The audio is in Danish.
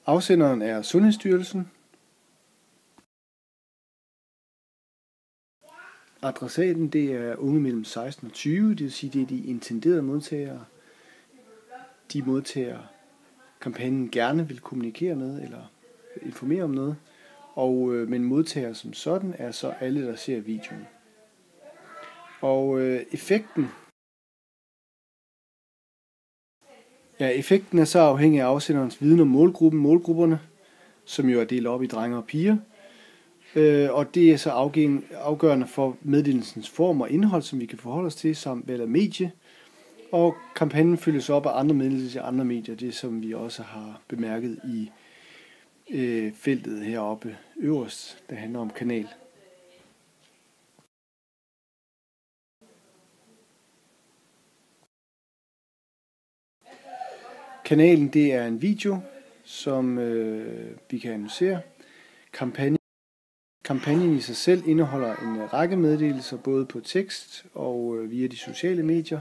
Afsenderen er Sundhedsstyrelsen. Adressaten det er unge mellem 16 og 20, det vil sige det er de intenderede modtagere. De modtagere kampagnen gerne vil kommunikere med eller informere om noget. Men modtagere som sådan er så alle, der ser videoen. Og effekten er så afhængig af afsenderens viden om målgrupperne, som jo er delt op i drenge og piger. Og det er så afgørende for meddelelsens form og indhold, som vi kan forholde os til, samt valg af medie. Og kampagnen følges op af andre meddelelser i andre medier, det som vi også har bemærket i feltet heroppe øverst, der handler om kanal. Kanalen det er en video, som vi kan analysere. Kampagnen i sig selv indeholder en række meddelelser, både på tekst og via de sociale medier.